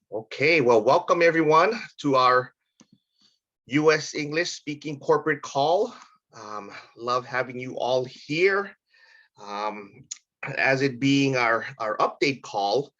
Okay, well, welcome everyone to our US English speaking corporate call. Love having you all here. Um, as it being our update call,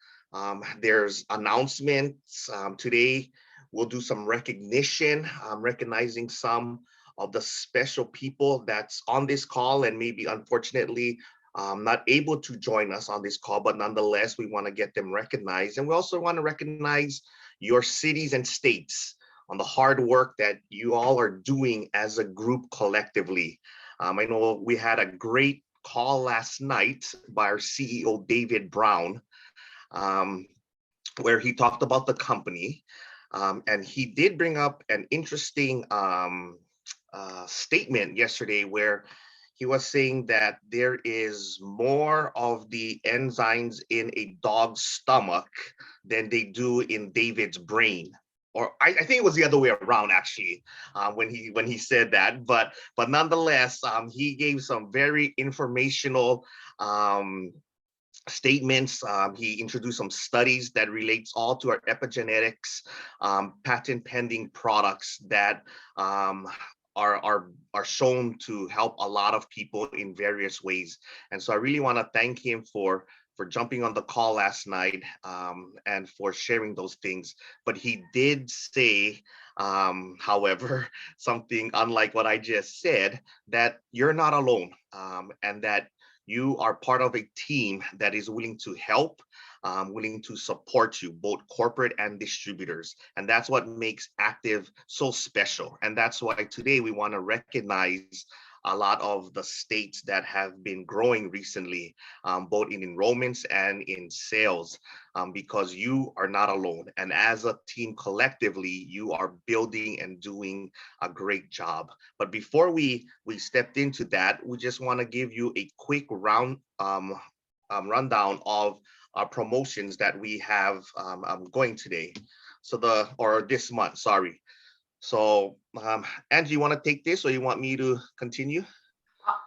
there's announcements. Today, we'll do some recognition, recognizing some of the special people that's on this call and maybe unfortunately not able to join us on this call, but nonetheless, we want to get them recognized. And we also want to recognize your cities and states on the hard work that you all are doing as a group collectively. I know we had a great call last night by our CEO, David Brown, um, where he talked about the company. And he did bring up an interesting statement yesterday where he was saying that there is more of the enzymes in a dog's stomach than they do in David's brain. Or I think it was the other way around, actually, when he said that. But nonetheless, he gave some very informational statements. He introduced some studies that relates all to our epigenetics, patent pending products that are shown to help a lot of people in various ways. And so I really want to thank him for jumping on the call last night and for sharing those things. But he did say, however, something unlike what I just said, that you're not alone and that you are part of a team that is willing to help, willing to support you, both corporate and distributors. And that's what makes Active so special. And that's why today we want to recognize a lot of the states that have been growing recently, both in enrollments and in sales, because you are not alone. And as a team collectively, you are building and doing a great job. But before we stepped into that, we just want to give you a quick rundown of our promotions that we have going today. Or this month, sorry. So, Angie, you want to take this or you want me to continue?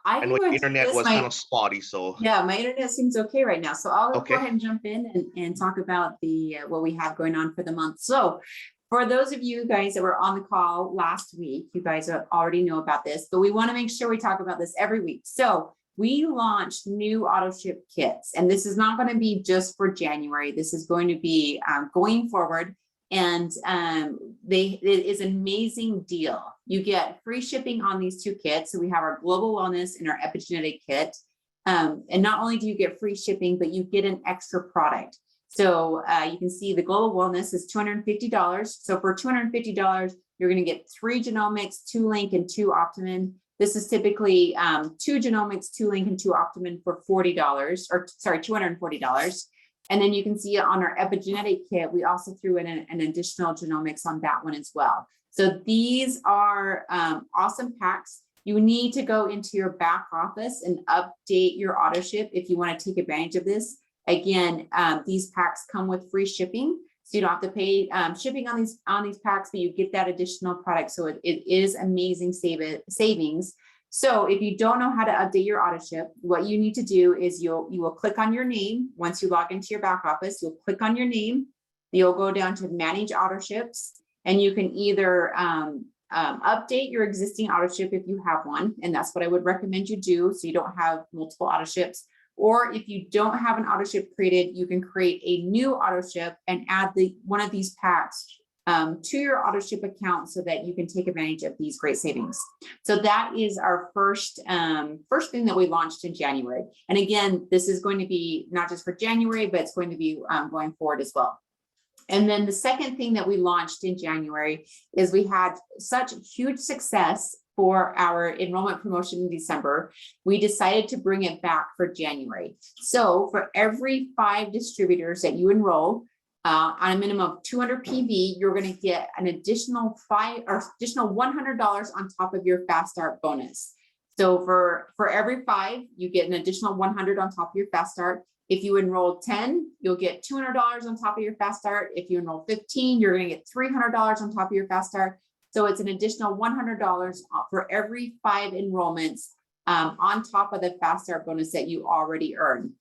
I know can your internet was kind of spotty, so. Yeah, my internet seems okay right now. So I'll Okay. go ahead and jump in and talk about the what we have going on for the month. So for those of you guys that were on the call last week, you guys already know about this, but we want to make sure we talk about this every week. So we launched new auto ship kits, and this is not going to be just for January. This is going to be going forward. And it is an amazing deal. You get free shipping on these two kits. So we have our global wellness and our epigenetic kit. And not only do you get free shipping, but you get an extra product. So you can see the global wellness is $250. So for $250, you're going to get 3 genomics, 2 link, and 2 optimum. This is typically 2 genomics, 2 link, and 2 optimum for $240. And then you can see on our epigenetic kit, we also threw in an additional genomics on that one as well. So these are awesome packs. You need to go into your back office and update your auto ship if you want to take advantage of this. Again, these packs come with free shipping, so you don't have to pay shipping on these packs, but you get that additional product. So it is amazing savings. So if you don't know how to update your auto ship, what you need to do is you will click on your name. Once you log into your back office, you'll click on your name. You'll go down to manage auto ships, and you can either update your existing auto ship if you have one, and that's what I would recommend you do, so you don't have multiple auto ships. Or if you don't have an auto ship created, you can create a new auto ship and add one of these packs to your auto ship account so that you can take advantage of these great savings. So that is our first thing that we launched in January. And again, this is going to be not just for January, but it's going to be going forward as well. And then the second thing that we launched in January is we had such huge success for our enrollment promotion in December, we decided to bring it back for January. So for every 5 distributors that you enroll, on a minimum of 200 PV, you're going to get an additional $100 on top of your Fast Start bonus. So for every 5, you get an additional 100 on top of your Fast Start. If you enroll 10, you'll get $200 on top of your Fast Start. If you enroll 15, you're going to get $300 on top of your Fast Start. So it's an additional $100 for every 5 enrollments on top of the Fast Start bonus that you already earned.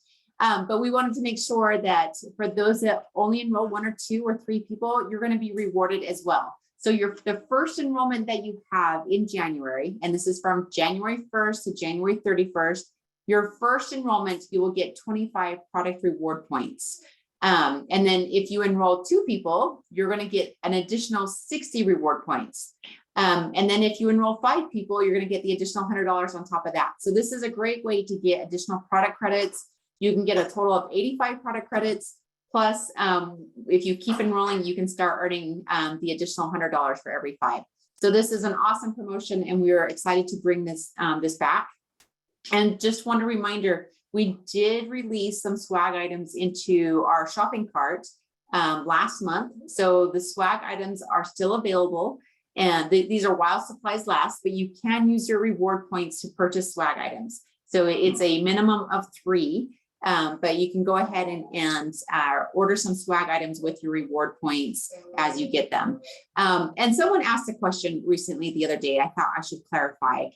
But we wanted to make sure that for those that only enroll 1 or 2 or 3 people, you're going to be rewarded as well. So the first enrollment that you have in January, and this is from January 1st to January 31st, your first enrollment, you will get 25 product reward points. And then if you enroll 2 people, you're going to get an additional 60 reward points. And then if you enroll 5 people, you're going to get the additional $100 on top of that. So this is a great way to get additional product credits. You can get a total of 85 product credits. Plus, if you keep enrolling, you can start earning the additional $100 for every 5. So this is an awesome promotion, and we are excited to bring this back. And just one reminder, we did release some swag items into our shopping cart last month. So the swag items are still available, and these are while supplies last, but you can use your reward points to purchase swag items. So it's a minimum of 3. But you can go ahead and order some swag items with your reward points as you get them. And someone asked a question recently the other day, I thought I should clarify.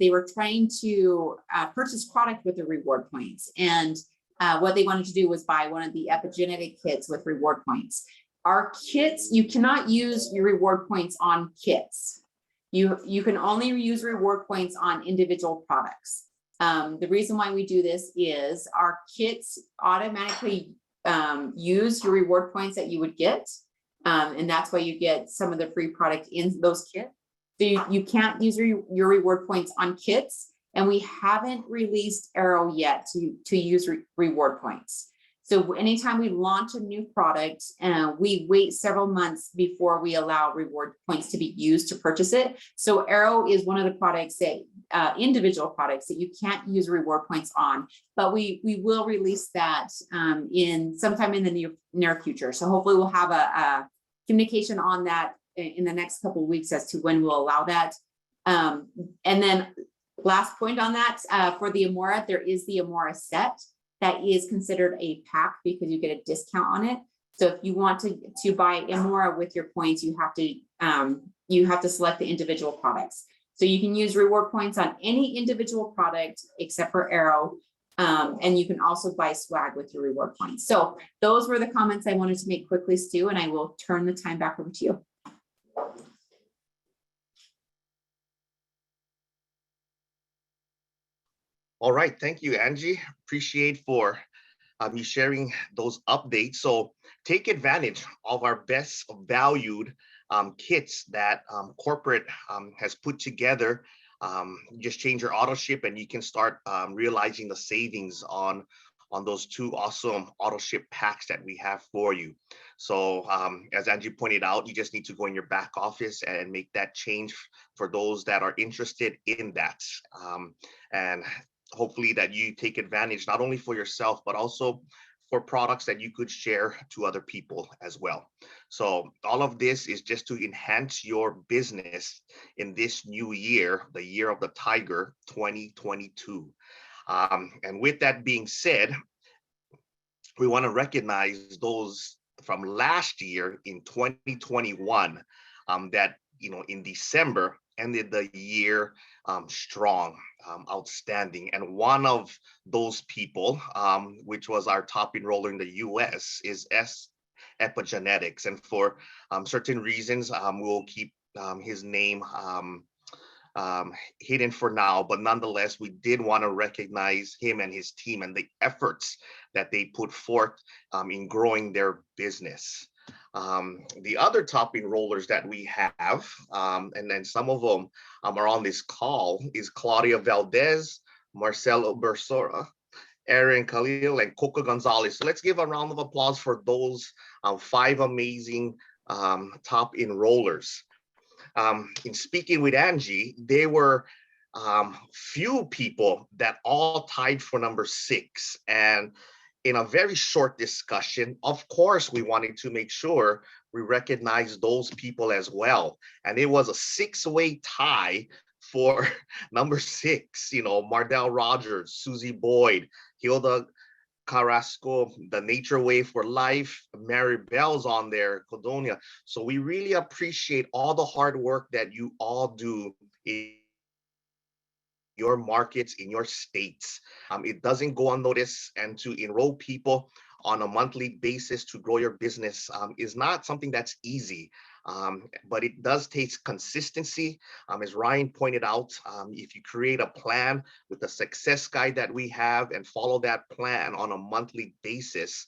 They were trying to purchase product with the reward points. And what they wanted to do was buy one of the epigenetic kits with reward points. Our kits, you cannot use your reward points on kits. You can only use reward points on individual products. The reason why we do this is our kits automatically use your reward points that you would get. And that's why you get some of the free product in those kits. So you can't use your reward points on kits. And we haven't released Arrow yet to use reward points. So anytime we launch a new product, we wait several months before we allow reward points to be used to purchase it. So Arrow is one of the products that individual products that you can't use reward points on, but we will release that in sometime in the near future. So hopefully we'll have a communication on that in the next couple of weeks as to when we'll allow that. And then last point on that, for the Amora, there is the Amora set that is considered a pack because you get a discount on it. So if you want to buy Amora with your points, you have to select the individual products. So you can use reward points on any individual product except for Arrow. And you can also buy swag with your reward points. So those were the comments I wanted to make quickly, Stu, and I will turn the time back over to you. All right, thank you, Angie. Appreciate for you sharing those updates. So take advantage of our best valued kits that corporate has put together. Just change your auto ship and you can start realizing the savings on those 2 awesome auto ship packs that we have for you. So as Angie pointed out, you just need to go in your back office and make that change for those that are interested in that. And hopefully that you take advantage not only for yourself, but also for products that you could share to other people as well. So all of this is just to enhance your business in this new year, the year of the Tiger 2022. And with that being said, we want to recognize those from last year in 2021 that, in December ended the year strong, outstanding. And one of those people, which was our top enroller in the US, is Epigenetics. And for certain reasons, we'll keep his name hidden for now, but nonetheless, we did want to recognize him and his team and the efforts that they put forth in growing their business. The other top enrollers that we have, and then some of them are on this call, is Claudia Valdez, Marcelo Bersora, Aaron Khalil, and Coco Gonzalez. So let's give a round of applause for those 5 amazing top enrollers. In speaking with Angie, there were few people that all tied for number 6. And in a very short discussion, of course, we wanted to make sure we recognize those people as well. And it was a 6-way tie for number 6, Mardell Rogers, Susie Boyd, Hilda Carrasco, the Nature Way for Life, Mary Bell's on there, Codonia. So we really appreciate all the hard work that you all do in your markets, in your states. It doesn't go unnoticed, and to enroll people on a monthly basis to grow your business is not something that's easy, but it does take consistency. As Ryan pointed out, if you create a plan with the success guide that we have and follow that plan on a monthly basis,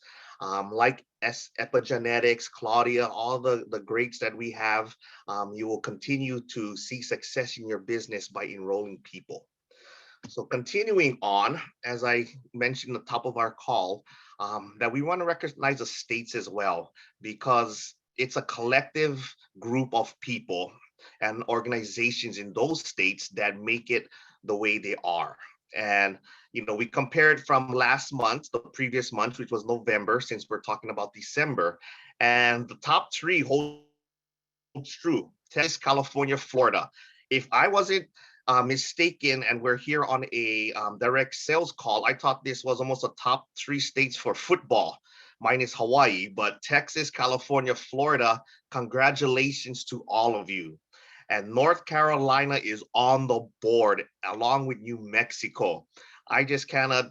like epigenetics, Claudia, all the greats that we have, you will continue to see success in your business by enrolling people. So continuing on, as I mentioned at the top of our call, that we want to recognize the states as well, because it's a collective group of people and organizations in those states that make it the way they are. And we compared from last month, the previous month, which was November, since we're talking about December, and the top three holds true: Texas, California, Florida. If I wasn't mistaken, and we're here on a direct sales call, I thought this was almost a top three states for football, minus Hawaii, but Texas, California, Florida, congratulations to all of you. And North Carolina is on the board along with New Mexico. I just cannot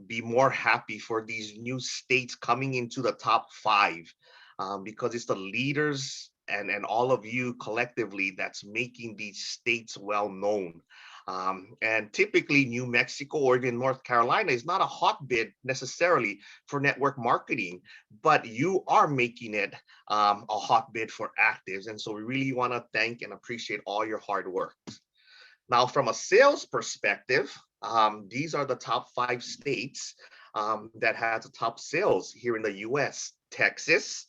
be more happy for these new states coming into the top five, because it's the leaders and all of you collectively that's making these states well known. And typically New Mexico or even North Carolina is not a hotbed necessarily for network marketing, but you are making it a hotbed for actives. And so we really want to thank and appreciate all your hard work. Now, from a sales perspective, these are the top five states that have the top sales here in the US: Texas,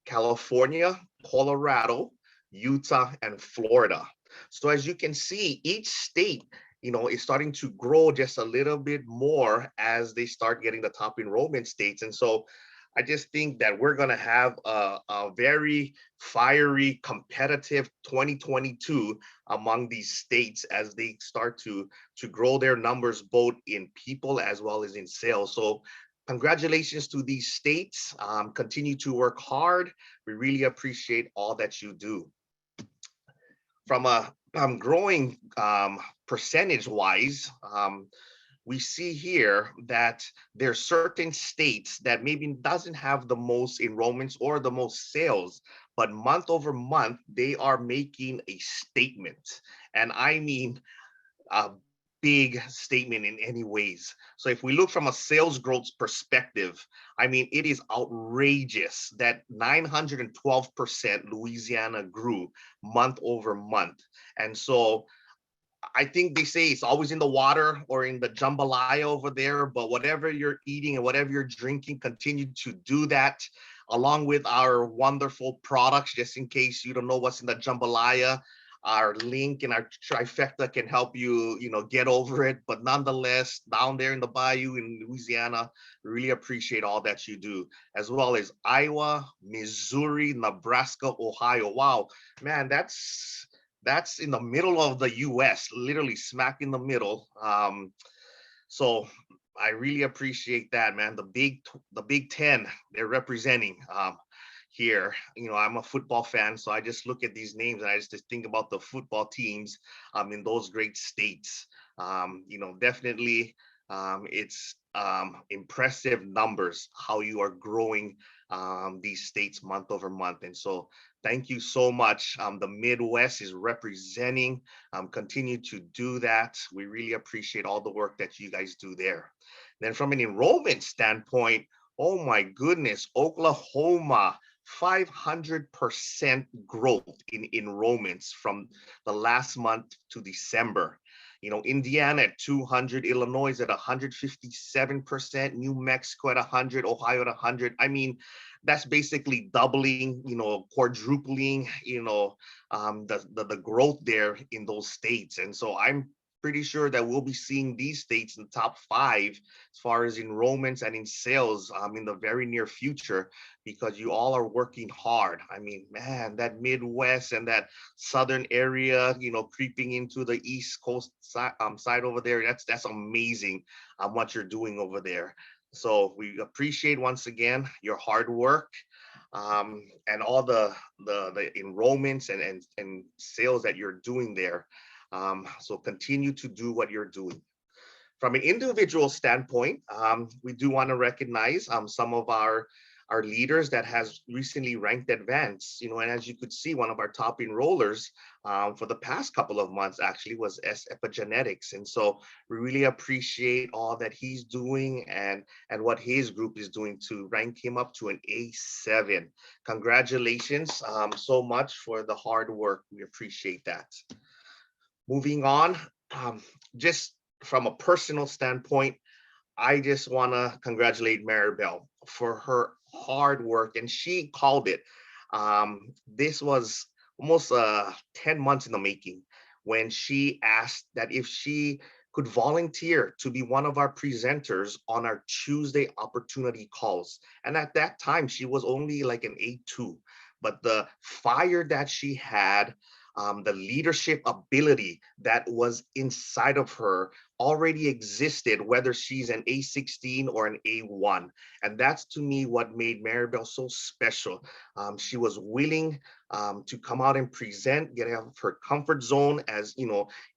California, Colorado, Utah, and Florida. So as you can see, each state, is starting to grow just a little bit more as they start getting the top enrollment states. And so I just think that we're going to have a very fiery, competitive 2022 among these states as they start to grow their numbers, both in people as well as in sales. So congratulations to these states. Continue to work hard. We really appreciate all that you do. From a growing percentage wise, we see here that there are certain states that maybe doesn't have the most enrollments or the most sales, but month over month, they are making a statement. And I mean, a big statement in any ways. So if we look from a sales growth perspective, I mean, it is outrageous that 912% Louisiana grew month over month. And so I think they say it's always in the water or in the jambalaya over there, but whatever you're eating and whatever you're drinking, continue to do that along with our wonderful products. Just in case you don't know what's in the jambalaya, our link and our trifecta can help you, get over it. But nonetheless, down there in the bayou in Louisiana, really appreciate all that you do, as well as Iowa, Missouri, Nebraska, Ohio. Wow, man, that's in the middle of the US, literally smack in the middle. So I really appreciate that, man. The Big Ten, they're representing here. I'm a football fan, so I just look at these names and I just think about the football teams in those great states. Definitely it's impressive numbers how you are growing these states month over month. And so thank you so much. The Midwest is representing. Continue to do that. We really appreciate all the work that you guys do there. Then from an enrollment standpoint, oh my goodness, Oklahoma, 500% growth in enrollments from the last month to December. Indiana at 200, Illinois at 157%, New Mexico at 100, Ohio at 100. I mean, that's basically doubling, quadrupling, the growth there in those states. And so I'm pretty sure that we'll be seeing these states in the top five as far as enrollments and in sales in the very near future, because you all are working hard. I mean, man, that Midwest and that Southern area, creeping into the East Coast side over there, that's amazing what you're doing over there. So we appreciate once again your hard work and all the enrollments and sales that you're doing there. So continue to do what you're doing. From an individual standpoint, we do want to recognize some of our leaders that has recently ranked advanced, and as you could see, one of our top enrollers for the past couple of months actually was epigenetics. And so we really appreciate all that he's doing and what his group is doing to rank him up to an A7. Congratulations so much for the hard work. We appreciate that. Moving on, just from a personal standpoint, I just want to congratulate Maribel for her hard work, and she called it. This was almost 10 months in the making when she asked that if she could volunteer to be one of our presenters on our Tuesday opportunity calls. And at that time, she was only like an A2, but the fire that she had, the leadership ability that was inside of her already existed, whether she's an A16 or an A1. And that's, to me, what made Maribel so special. She was willing to come out and present, get out of her comfort zone, as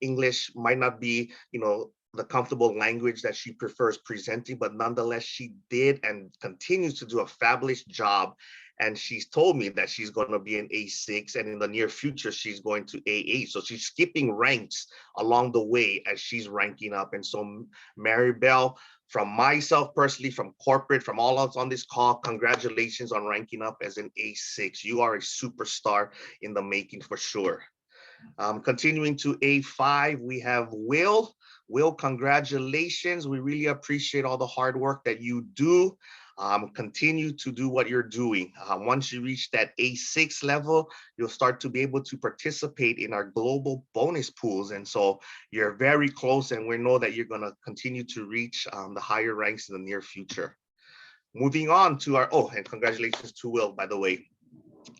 English might not be, the comfortable language that she prefers presenting, but nonetheless, she did and continues to do a fabulous job. And she's told me that she's going to be an A6, and in the near future, she's going to A8. So she's skipping ranks along the way as she's ranking up. And so Maribel, from myself personally, from corporate, from all of us on this call, congratulations on ranking up as an A6. You are a superstar in the making for sure. Continuing to A5, we have Will. Will, congratulations. We really appreciate all the hard work that you do. Continue to do what you're doing. Once you reach that A6 level, you'll start to be able to participate in our global bonus pools. And so you're very close, and we know that you're going to continue to reach the higher ranks in the near future. Moving on to our, and congratulations to Will, by the way.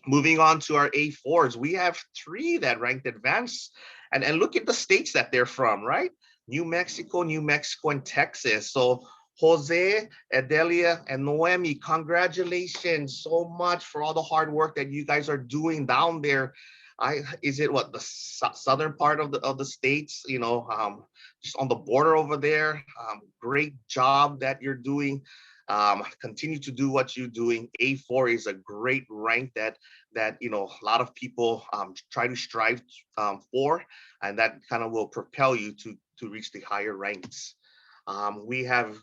Moving on to our A4s, we have 3 that ranked advanced, and look at the states that they're from, right? New Mexico, and Texas. So Jose, Adelia, and Noemi, congratulations so much for all the hard work that you guys are doing down there. Is it what, the southern part of the states, just on the border over there? Great job that you're doing. Continue to do what you're doing. A4 is a great rank that a lot of people try to strive for, and that kind of will propel you to reach the higher ranks. We have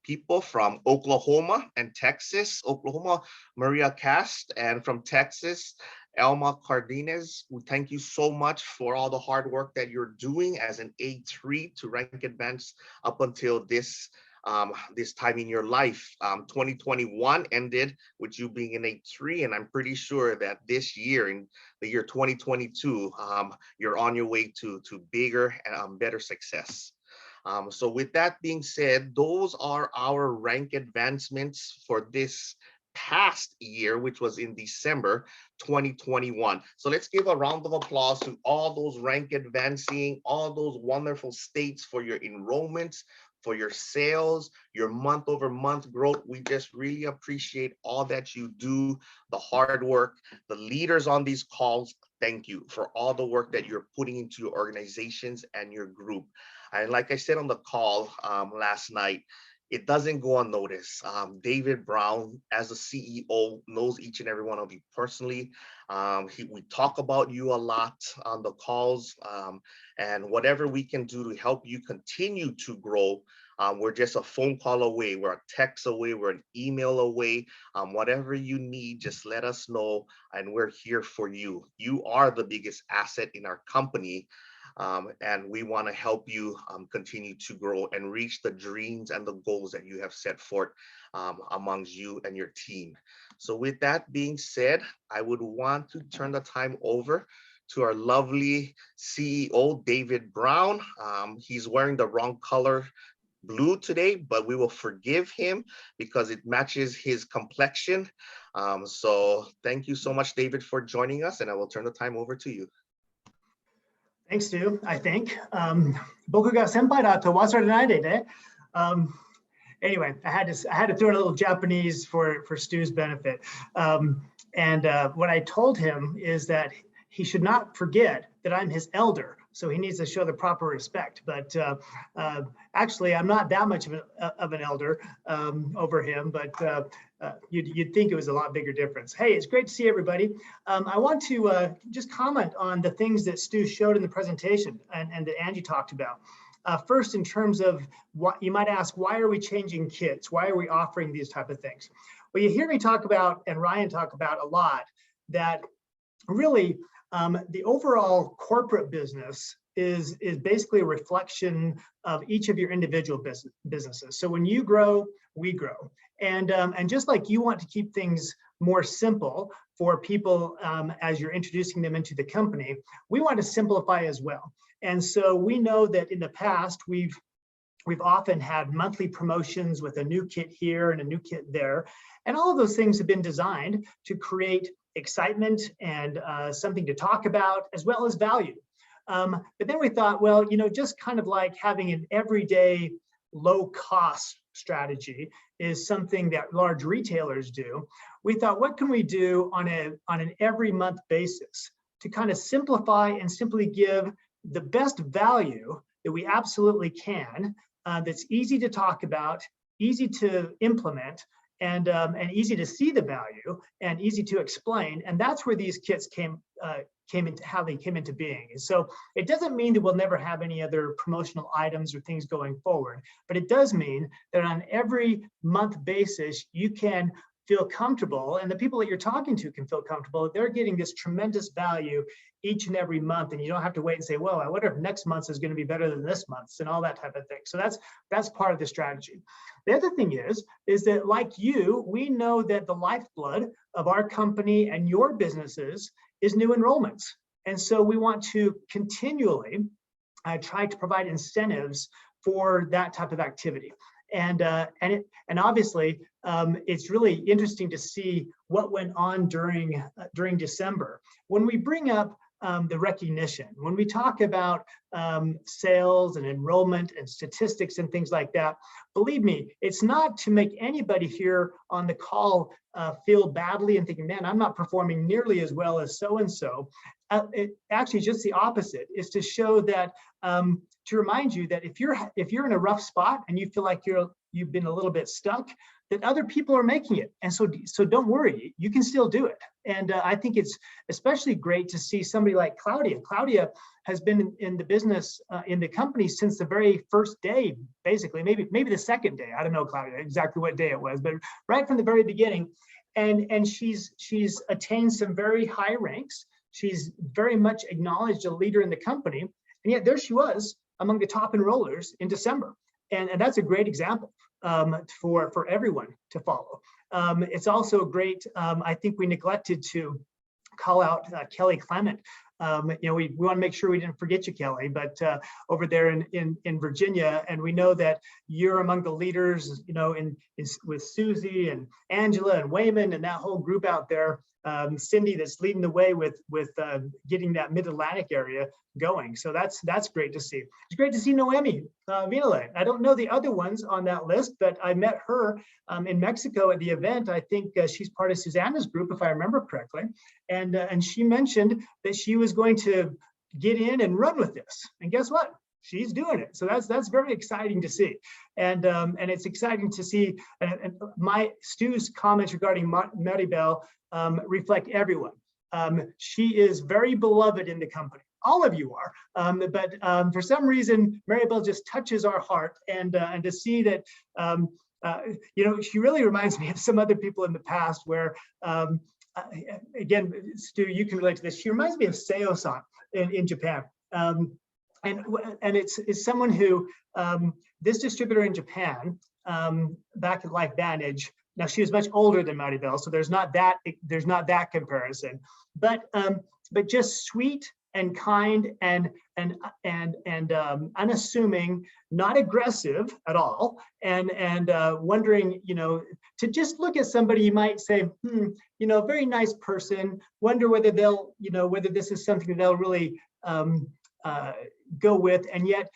people from Oklahoma and Texas. Oklahoma, Maria Cast, and from Texas, Elma Cardenas. We thank you so much for all the hard work that you're doing as an A3 to rank advanced up until this time in your life. 2021 ended with you being an A3, and I'm pretty sure that this year, in the year 2022, you're on your way to bigger and better success. So with that being said, those are our rank advancements for this past year, which was in December 2021. So let's give a round of applause to all those rank advancing, all those wonderful states for your enrollments, for your sales, your month-over-month growth. We just really appreciate all that you do, the hard work, the leaders on these calls. Thank you for all the work that you're putting into your organizations and your group. And like I said on the call last night, it doesn't go unnoticed. David Brown, as a CEO, knows each and every one of you personally. We talk about you a lot on the calls, and whatever we can do to help you continue to grow, we're just a phone call away, we're a text away, we're an email away. Whatever you need, just let us know, and we're here for you. You are the biggest asset in our company. And we want to help you continue to grow and reach the dreams and the goals that you have set forth amongst you and your team. So with that being said, I would want to turn the time over to our lovely CEO, David Brown. He's wearing the wrong color blue today, but we will forgive him because it matches his complexion. So thank you so much, David, for joining us, and I will turn the time over to you. Thanks, Stu, I think. 僕が先輩だと忘れないでね. Anyway, I had to throw in a little Japanese for Stu's benefit. And what I told him is that he should not forget that I'm his elder. so he needs to show the proper respect. But actually, I'm not that much of an elder over him, but you'd think it was a lot bigger difference. Hey, it's great to see everybody. I want to just comment on the things that Stu showed in the presentation and that Angie talked about. First, in terms of what you might ask, why are we changing kits? Why are we offering these type of things? Well, you hear me talk about, and Ryan talk about a lot, that really the overall corporate business is basically a reflection of each of your individual businesses. So when you grow, we grow. And just like you want to keep things more simple for people as you're introducing them into the company, we want to simplify as well. And so we know that in the past, we've often had monthly promotions with a new kit here and a new kit there. And all of those things have been designed to create excitement and something to talk about, as well as value. But then we thought, well, just kind of like having an everyday low cost strategy is something that large retailers do. We thought, what can we do on an every month basis to kind of simplify and simply give the best value that we absolutely can, that's easy to talk about, easy to implement, and easy to see the value and easy to explain. And that's where these kits came into how they came into being. And so it doesn't mean that we'll never have any other promotional items or things going forward, but it does mean that on every month basis, you can feel comfortable, and the people that you're talking to can feel comfortable. They're getting this tremendous value each and every month, and you don't have to wait and say, well, I wonder if next month's is going to be better than this month's, and all that type of thing. So that's part of the strategy. The other thing is that, like you, we know that the lifeblood of our company and your businesses is new enrollments. And so we want to continually try to provide incentives for that type of activity. And obviously, it's really interesting to see what went on during December. When we bring up the recognition, when we talk about sales and enrollment and statistics and things like that, believe me, it's not to make anybody here on the call feel badly and thinking, man, I'm not performing nearly as well as so-and-so. It actually just the opposite, is to show that, to remind you that if you're in a rough spot and you feel like you've been a little bit stuck, that other people are making it. And so don't worry, you can still do it. And I think it's especially great to see somebody like Claudia. Claudia has been in the business, in the company since the very first day, basically, maybe the second day. I don't know, Claudia, exactly what day it was, but right from the very beginning. And she's attained some very high ranks. She's very much acknowledged a leader in the company. And yet there she was among the top enrollers in December. And that's a great example for everyone to follow. It's also great, I think we neglected to call out Kelly Clement. We want to make sure we didn't forget you, Kelly, but over there in Virginia, and we know that you're among the leaders, with Susie and Angela and Wayman and that whole group out there. Cindy, that's leading the way with getting that Mid-Atlantic area going. So that's great to see. It's great to see Noemi Vinale. I don't know the other ones on that list, but I met her in Mexico at the event. I think she's part of Susanna's group, if I remember correctly. And she mentioned that she was going to get in and run with this. And guess what? She's doing it. So that's very exciting to see. And it's exciting to see, and Stu's comments regarding Maribel reflect everyone. She is very beloved in the company. All of you are, but for some reason, Maribel just touches our heart, and to see that, she really reminds me of some other people in the past where, again, Stu, you can relate to this. She reminds me of Seo-san in Japan. And it's someone who, this distributor in Japan, back at Life Vantage. Now she was much older than Maribel, so there's not that comparison. But just sweet and kind and unassuming, not aggressive at all, and wondering, to just look at somebody, you might say, very nice person. Wonder whether they'll, whether this is something that they'll really go with, and yet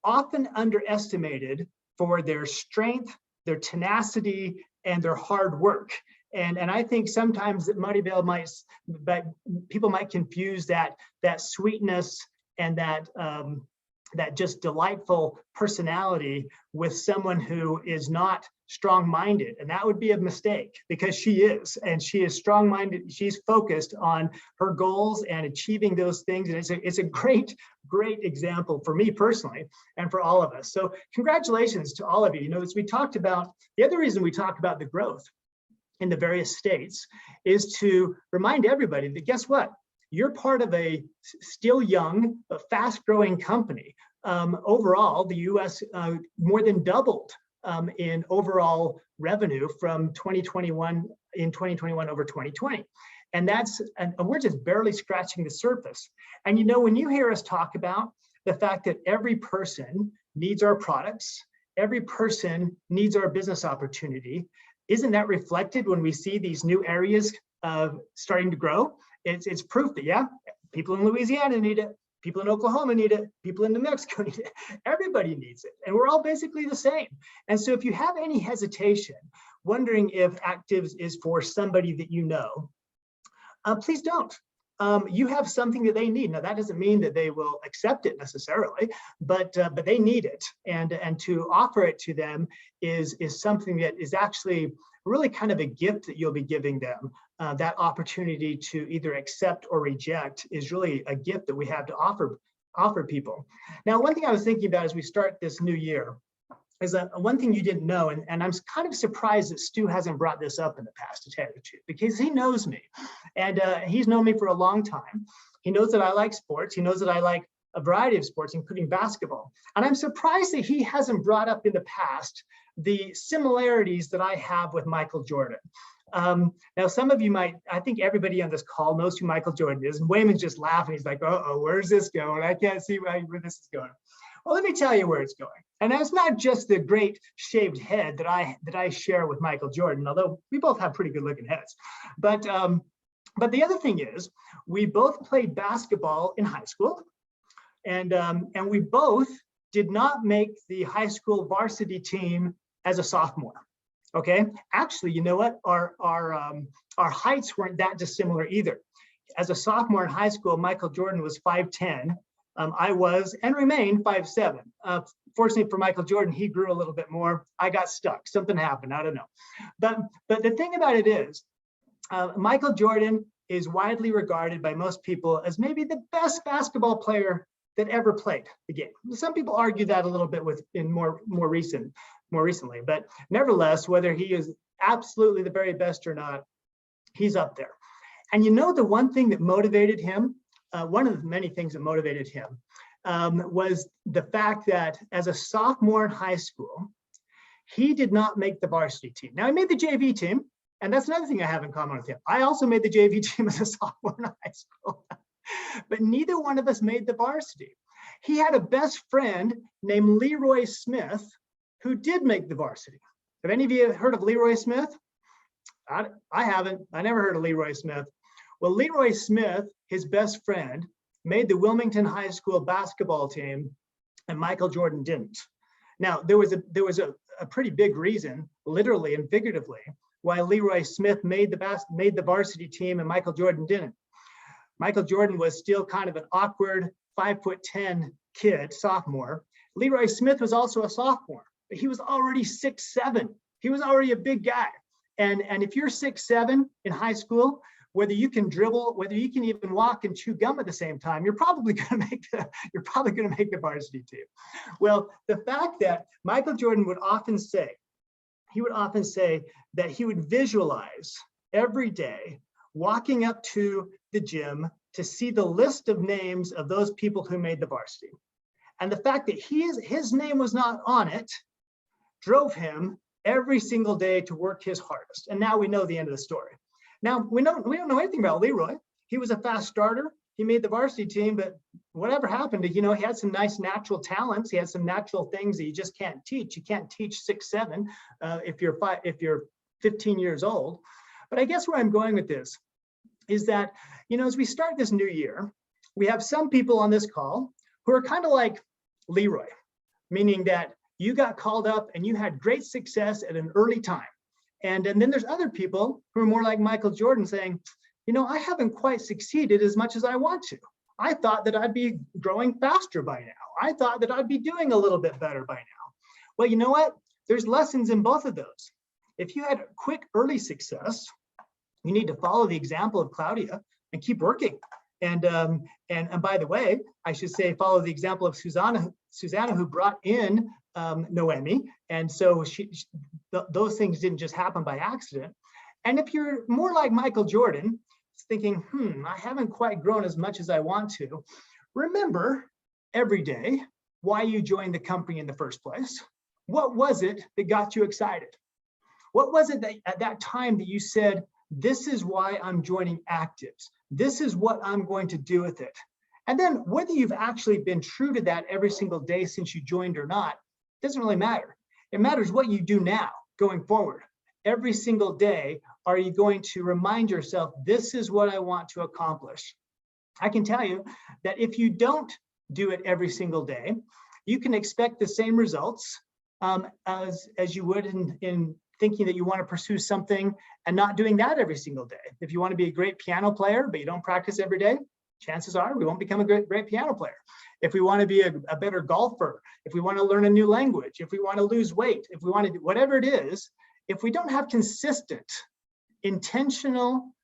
often underestimated for their strength, their tenacity, and their hard work. And I think sometimes that Maribel people might confuse that sweetness and that just delightful personality with someone who is not strong-minded. And that would be a mistake, because she is, and she is strong-minded. She's focused on her goals and achieving those things. And it's a great example for me personally, and for all of us. So congratulations to all of you. You know, as we talked about, the other reason we talk about the growth in the various states is to remind everybody that, guess what? You're part of a still young but fast-growing company. Overall, the U.S. More than doubled in overall revenue from 2021 over 2020, and we're just barely scratching the surface. And you know, when you hear us talk about the fact that every person needs our products, every person needs our business opportunity, isn't that reflected when we see these new areas starting to grow? It's proof that, yeah, people in Louisiana need it, people in Oklahoma need it, people in New Mexico need it, everybody needs it, and we're all basically the same. And so if you have any hesitation, wondering if Actives is for somebody that you know, please don't. You have something that they need. Now, that doesn't mean that they will accept it necessarily, but they need it, and to offer it to them is something that is actually really kind of a gift that you'll be giving them. That opportunity to either accept or reject is really a gift that we have to offer people. Now, one thing I was thinking about as we start this new year is that one thing you didn't know, and I'm kind of surprised that Stu hasn't brought this up in the past, to tell you the truth, because he knows me, and he's known me for a long time. He knows that I like sports. He knows that I like a variety of sports, including basketball. And I'm surprised that he hasn't brought up in the past the similarities that I have with Michael Jordan. Now, some of you might, I think everybody on this call knows who Michael Jordan is, and Wayman's just laughing. He's like, uh-oh, where's this going? I can't see where this is going. Well, let me tell you where it's going. And that's not just the great shaved head that I share with Michael Jordan, although we both have pretty good looking heads. But the other thing is, we both played basketball in high school, and we both did not make the high school varsity team as a sophomore. Okay, actually, you know what? Our heights weren't that dissimilar either. As a sophomore in high school, Michael Jordan was 5'10". I was and remain 5'7". Fortunately for Michael Jordan, he grew a little bit more. I got stuck. Something happened. I don't know. But the thing about it is, Michael Jordan is widely regarded by most people as maybe the best basketball player that ever played the game. Some people argue that a little bit more recently, but nevertheless, whether he is absolutely the very best or not, he's up there. And you know, the one thing that motivated him, one of the many things that motivated him, was the fact that as a sophomore in high school, he did not make the varsity team. Now, he made the JV team, and that's another thing I have in common with him. I also made the JV team as a sophomore in high school, but neither one of us made the varsity. He had a best friend named Leroy Smith who did make the varsity. Have any of you heard of Leroy Smith? I haven't. I never heard of Leroy Smith. Well, Leroy Smith, his best friend, made the Wilmington High School basketball team, and Michael Jordan didn't. Now, there was a pretty big reason, literally and figuratively, why Leroy Smith made the varsity team and Michael Jordan didn't. Michael Jordan was still kind of an awkward 5'10" kid, sophomore. Leroy Smith was also a sophomore, but he was already 6'7". He was already a big guy. And if you're 6'7" in high school, whether you can dribble, whether you can even walk and chew gum at the same time, you're probably going to make the varsity team. Well, the fact that Michael Jordan would often say that he would visualize every day walking up to the gym to see the list of names of those people who made the varsity. And the fact that his name was not on it drove him every single day to work his hardest. And now we know the end of the story. Now, we don't know anything about Leroy. He was a fast starter. He made the varsity team, but whatever happened to, he had some nice natural talents. He had some natural things that you just can't teach. You can't teach 6'7" if you're 15 years old. But I guess where I'm going with this is that, as we start this new year, we have some people on this call who are kind of like Leroy, meaning that you got called up and you had great success at an early time. And then there's other people who are more like Michael Jordan saying, I haven't quite succeeded as much as I want to. I thought that I'd be growing faster by now. I thought that I'd be doing a little bit better by now. Well, you know what? There's lessons in both of those. If you had quick early success, you need to follow the example of Claudia and keep working. And by the way, I should say, follow the example of Susanna, who brought in Noemi. And so those things didn't just happen by accident. And if you're more like Michael Jordan, thinking, I haven't quite grown as much as I want to, remember every day why you joined the company in the first place. What was it that got you excited? What was it that at that time that you said, this is why I'm joining Actives. This is what I'm going to do with it. And then whether you've actually been true to that every single day since you joined or not, doesn't really matter. It matters what you do now going forward. Every single day, are you going to remind yourself, this is what I want to accomplish? I can tell you that if you don't do it every single day, you can expect the same results as you would in thinking that you want to pursue something and not doing that every single day. If you want to be a great piano player, but you don't practice every day, chances are we won't become a great piano player. If we want to be a better golfer, if we want to learn a new language, if we want to lose weight, if we want to do whatever it is, if we don't have consistent, intentional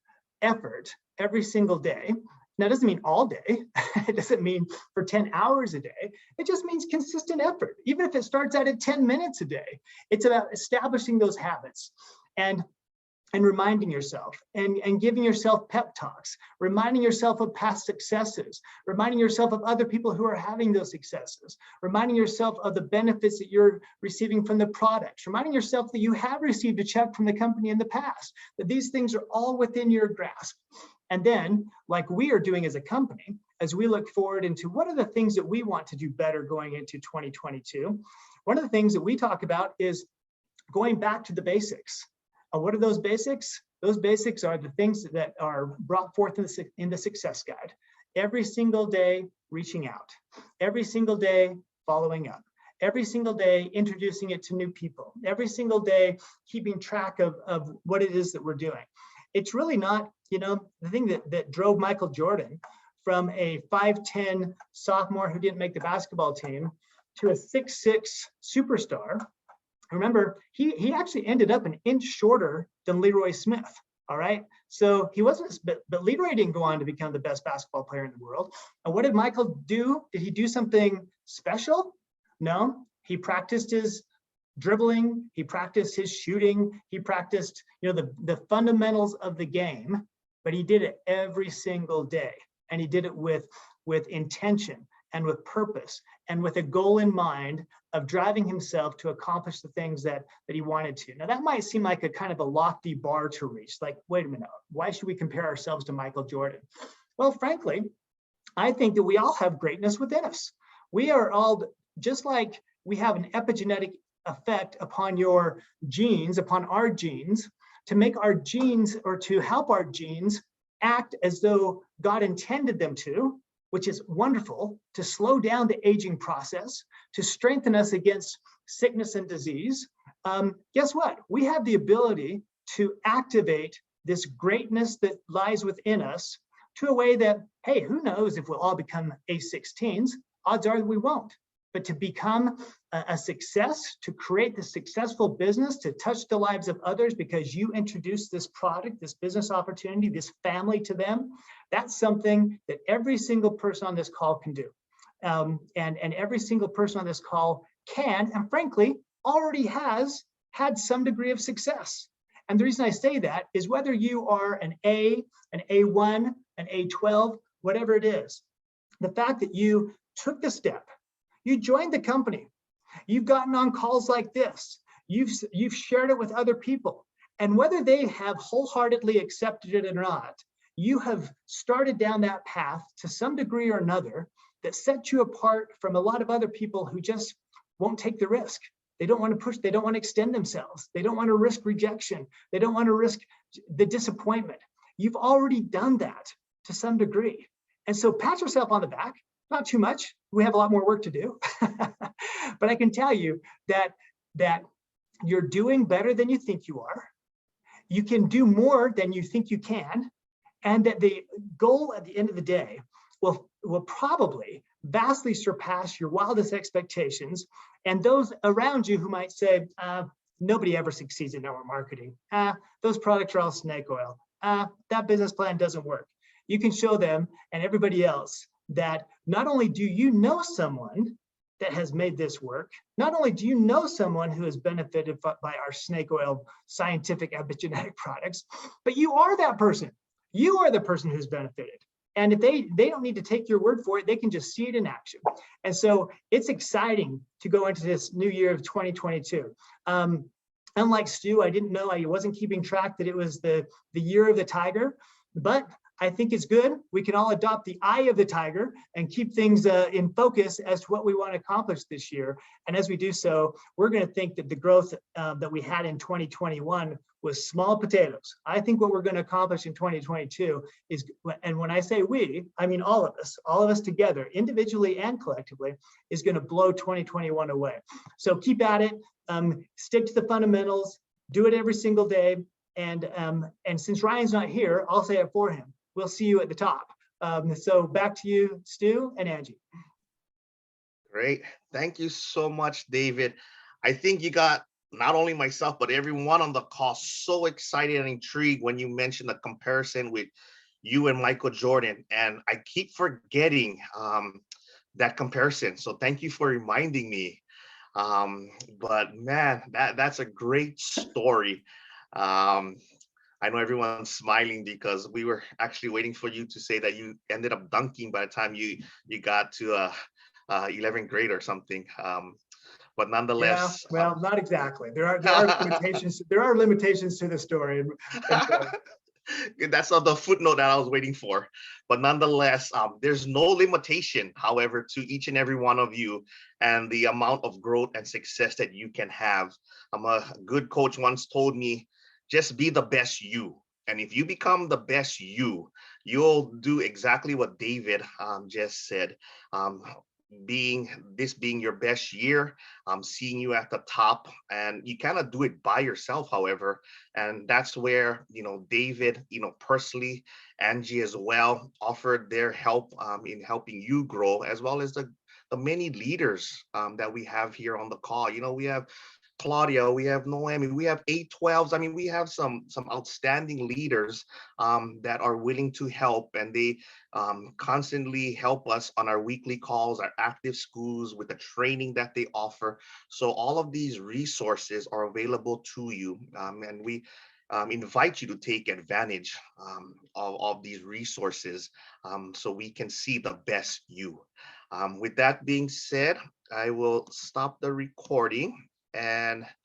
effort every single day, now it doesn't mean all day, it doesn't mean for 10 hours a day, it just means consistent effort. Even if it starts out at 10 minutes a day, it's about establishing those habits and reminding yourself and giving yourself pep talks, reminding yourself of past successes, reminding yourself of other people who are having those successes, reminding yourself of the benefits that you're receiving from the products, reminding yourself that you have received a check from the company in the past, that these things are all within your grasp. And then, like we are doing as a company, as we look forward into what are the things that we want to do better going into 2022, one of the things that we talk about is going back to the basics. What are those basics? Those basics are the things that are brought forth in the success guide. Every single day, reaching out. Every single day, following up. Every single day, introducing it to new people. Every single day, keeping track of what it is that we're doing. It's really not, the thing that drove Michael Jordan from a 5'10" sophomore who didn't make the basketball team to a 6'6" superstar. Remember, he actually ended up an inch shorter than Leroy Smith, all right? So he wasn't, but Leroy didn't go on to become the best basketball player in the world. And what did Michael do? Did he do something special? No, he practiced his dribbling, he practiced his shooting, he practiced, the fundamentals of the game, but he did it every single day. And he did it with intention and with purpose and with a goal in mind of driving himself to accomplish the things that he wanted to. Now that might seem like a kind of a lofty bar to reach. Like, wait a minute, why should we compare ourselves to Michael Jordan? Well, frankly, I think that we all have greatness within us. We are all, just like we have an epigenetic effect upon your genes, upon our genes, to make our genes or to help our genes act as though God intended them to, which is wonderful, to slow down the aging process, to strengthen us against sickness and disease. Guess what? We have the ability to activate this greatness that lies within us to a way that, hey, who knows if we'll all become A16s? Odds are that we won't. But to become a success, to create the successful business, to touch the lives of others because you introduced this product, this business opportunity, this family to them, that's something that every single person on this call can do. And every single person on this call can, and frankly, already has had some degree of success. And the reason I say that is whether you are an A, an A1, an A12, whatever it is, the fact that you took the step, you joined the company, you've gotten on calls like this, you've shared it with other people, and whether they have wholeheartedly accepted it or not, you have started down that path to some degree or another that sets you apart from a lot of other people who just won't take the risk. They don't want to push, they don't want to extend themselves. They don't want to risk rejection. They don't want to risk the disappointment. You've already done that to some degree. And so pat yourself on the back, not too much. We have a lot more work to do. But I can tell you that you're doing better than you think you are. You can do more than you think you can. And that the goal at the end of the day will will probably vastly surpass your wildest expectations. And those around you who might say, nobody ever succeeds in network marketing. Those products are all snake oil. That business plan doesn't work. You can show them and everybody else that not only do you know someone that has made this work, not only do you know someone who has benefited by our snake oil scientific epigenetic products, but you are that person. You are the person who's benefited. And if they don't need to take your word for it, they can just see it in action. And so it's exciting to go into this new year of 2022. Unlike Stu, I didn't know, I wasn't keeping track that it was the year of the tiger, but I think it's good. We can all adopt the eye of the tiger and keep things in focus as to what we want to accomplish this year. And as we do so, we're going to think that the growth that we had in 2021 was small potatoes. I think what we're going to accomplish in 2022 is, and when I say we, I mean all of us together, individually and collectively, is going to blow 2021 away. So keep at it, stick to the fundamentals, do it every single day. And since Ryan's not here, I'll say it for him. We'll see you at the top. So back to you, Stu and Angie. Great. Thank you so much, David. I think you got not only myself, but everyone on the call so excited and intrigued when you mentioned the comparison with you and Michael Jordan. And I keep forgetting that comparison. So thank you for reminding me. But man, that's a great story. I know everyone's smiling because we were actually waiting for you to say that you ended up dunking by the time you got to 11th grade or something. But nonetheless, yeah, well, not exactly. There are limitations. There are limitations to the story. That's the footnote that I was waiting for. But nonetheless, there's no limitation, however, to each and every one of you and the amount of growth and success that you can have. A good coach once told me, just be the best you. And if you become the best you, you'll do exactly what David just said. Being your best year, seeing you at the top, and you kind of do it by yourself, however. And that's where, David, personally, Angie as well, offered their help in helping you grow, as well as the many leaders that we have here on the call. We have Claudia, we have Noemi, we have 812s. I mean, we have some outstanding leaders that are willing to help, and they constantly help us on our weekly calls, our active schools, with the training that they offer. So all of these resources are available to you, and we invite you to take advantage of these resources so we can see the best you. With that being said, I will stop the recording and